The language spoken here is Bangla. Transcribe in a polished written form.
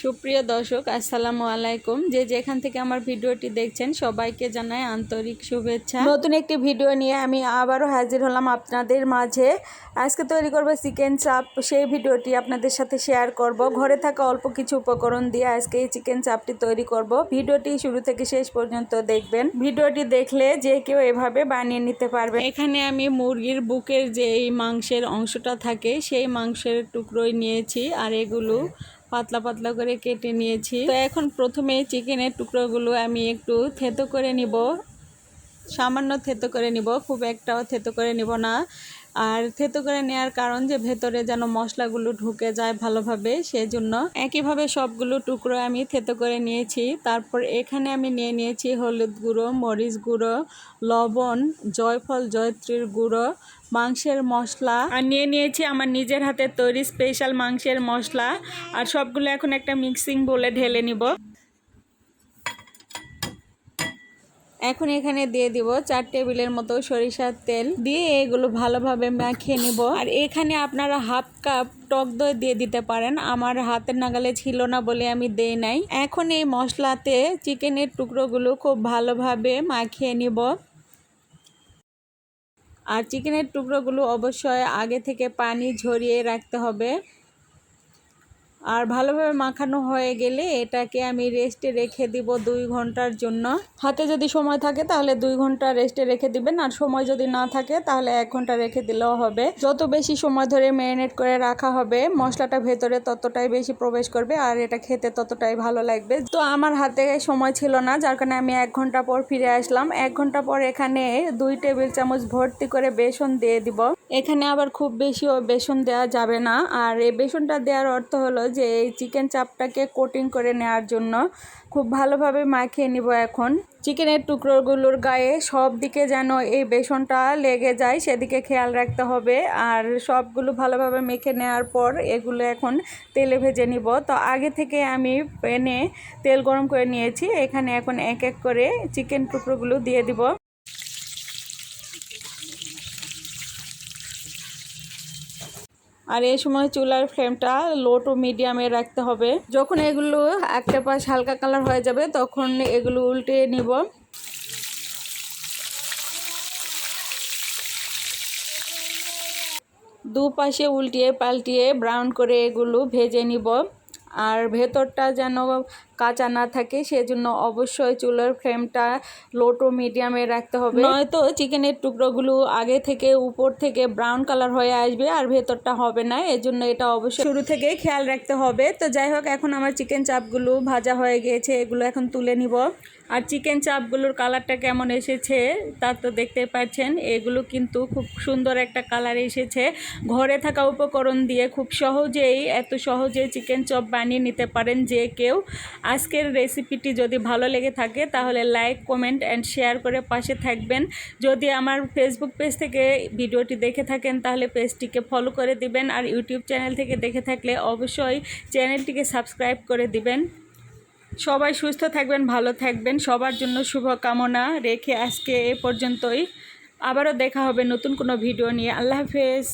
সুপ্রিয় দর্শক আসসালামু আলাইকুম। যে যেখান থেকে আমার ভিডিওটি দেখছেন সবাইকে জানাই আন্তরিক শুভেচ্ছা। নতুন একটি ভিডিও নিয়ে আমি আবারও হাজির হলাম আপনাদের মাঝে। আজকে তৈরি করব চিকেন চাপ। সেই ভিডিওটি আপনাদের সাথে শেয়ার করব। ঘরে থাকা অল্প কিছু উপকরণ দিয়ে আজকে এই চিকেন চাপটি তৈরি করব। ভিডিওটি শুরু থেকে শেষ পর্যন্ত দেখবেন। ভিডিওটি দেখলে যে কেউ এভাবে বানিয়ে নিতে পারবে। এখানে আমি মুরগির বুকের যে এই মাংসের অংশটা থাকে সেই মাংসের টুকরোই নিয়েছি, আর এগুলো পাতলা পাতলা করে কেটে নিয়েছি। তো এখন প্রথমে চিকেনের টুকরোগুলো আমি একটু থেতো করে নিব, সামান্য থেতো করে নিব, খুব একটাও থেতো করে নিব না। আর থেতো করে নেওয়ার কারণ যে ভেতরে যেন মশলাগুলো ঢুকে যায় ভালোভাবে, সেজন্য একইভাবে সবগুলো টুকরো আমি থেতো করে নিয়েছি। তারপর এখানে আমি নিয়ে নিয়েছি হলুদ গুঁড়ো, মরিচ গুঁড়ো, লবণ, জয়ফল জয়ত্রীর গুঁড়ো, মাংসের মশলা, আর নিয়ে নিয়েছি আমার নিজের হাতে তৈরি স্পেশাল মাংসের মশলা। আর সবগুলো এখন একটা মিক্সিং বোলে ঢেলে নিব। এখন এখানে দিয়ে দিব 4 টেবিলের মতো সরিষার তেল, দিয়ে এগুলো ভালোভাবে মাখিয়ে নিব। আর এখানে আপনারা হাফ কাপ টক দই দিয়ে দিতে পারেন, আমার হাতের নাগালে ছিল না বলে আমি দেই নাই। এখন এই মশলাতে চিকেনের টুকরোগুলো খুব ভালোভাবে মাখিয়ে নিব। আর চিকেনের টুকরোগুলো অবশ্যই আগে থেকে পানি ঝরিয়ে রাখতে হবে। আর ভালোভাবে মাখানো হয়ে গেলে এটাকে আমি রেস্টে রেখে দিব 2 ঘন্টার জন্য। হাতে যদি সময় থাকে তাহলে 2 ঘন্টা রেস্টে রেখে দিবেন, আর সময় যদি না থাকে তাহলে 1 ঘন্টা রেখে দিলেও হবে। যত বেশি সময় ধরে ম্যারিনেট করে রাখা হবে মশলাটা ভেতরে ততটাই বেশি প্রবেশ করবে, আর এটা খেতে ততটাই ভালো লাগবে। তো আমার হাতে সময় ছিল না, যার কারণে আমি 1 ঘন্টা পর ফিরে আসলাম। 1 ঘন্টা পর এখানে 2 টেবিল চামচ ভর্তি করে বেসন দিয়ে দিব। এখানে আবার খুব বেশিও বেসন দেওয়া যাবে না। আর এই বেসনটা দেওয়ার অর্থ হলো যে এই চিকেন চাপটাকে কোটিং করে নেওয়ার জন্য খুব ভালোভাবে মাখিয়ে নিব। এখন চিকেনের টুকরোগুলোর গায়ে সব দিকে যেন এই বেসনটা লেগে যায় সেদিকে খেয়াল রাখতে হবে। আর সবগুলো ভালোভাবে মেখে নেওয়ার পর এগুলো এখন তেলে ভেজে নিব। তো আগে থেকে আমি প্যানে তেল গরম করে নিয়েছি, এখানে এখন এক এক করে চিকেন টুকরোগুলো দিয়ে দিব। আর এই সময় চুলার ফ্লেমটা লো টু মিডিয়ামে রাখতে হবে। যখন এগুলো একটা পাশ হালকা কালার হয়ে যাবে তখন এগুলো উল্টে নিব। দুপাশে উল্টিয়ে পাল্টিয়ে ব্রাউন করে এগুলো ভেজে নিব। আর ভেতরটা যেন কাঁচা না থাকে সেজন্য অবশ্যই চুলার ফ্লেমটা লো টু মিডিয়ামে রাখতে হবে, নয়তো চিকেনের টুকরোগুলো আগে থেকে উপর থেকে ব্রাউন কালার হয়ে আসবে আর ভেতরটা হবে না। এজন্য এটা অবশ্যই শুরু থেকেই খেয়াল রাখতে হবে। তো যাই হোক, এখন আমার চিকেন চাপগুলো ভাজা হয়ে গিয়েছে, এগুলো এখন তুলে নিব। আর চিকেন চাপগুলোর কালারটা কেমন এসেছে তা তো দেখতে পাচ্ছেন, এগুলো কিন্তু খুব সুন্দর একটা কালার এসেছে। ঘরে থাকা উপকরণ দিয়ে খুব সহজেই এত সহজেই চিকেন চপ বানিয়ে নিতে পারেন যে কেউ। আজকের রেসিপিটি যদি ভালো লেগে থাকে তাহলে লাইক, কমেন্ট অ্যান্ড শেয়ার করে পাশে থাকবেন। যদি আমার ফেসবুক পেজ থেকে ভিডিওটি দেখে থাকেন তাহলে পেজটিকে ফলো করে দিবেন, আর ইউটিউব চ্যানেল থেকে দেখে থাকলে অবশ্যই চ্যানেলটিকে সাবস্ক্রাইব করে দিবেন। সবাই সুস্থ থাকবেন, ভালো থাকবেন, সবার জন্য শুভকামনা রেখে আজকে এ পর্যন্তই। আবারও দেখা হবে নতুন কোনো ভিডিও নিয়ে। আল্লাহ হাফেজ।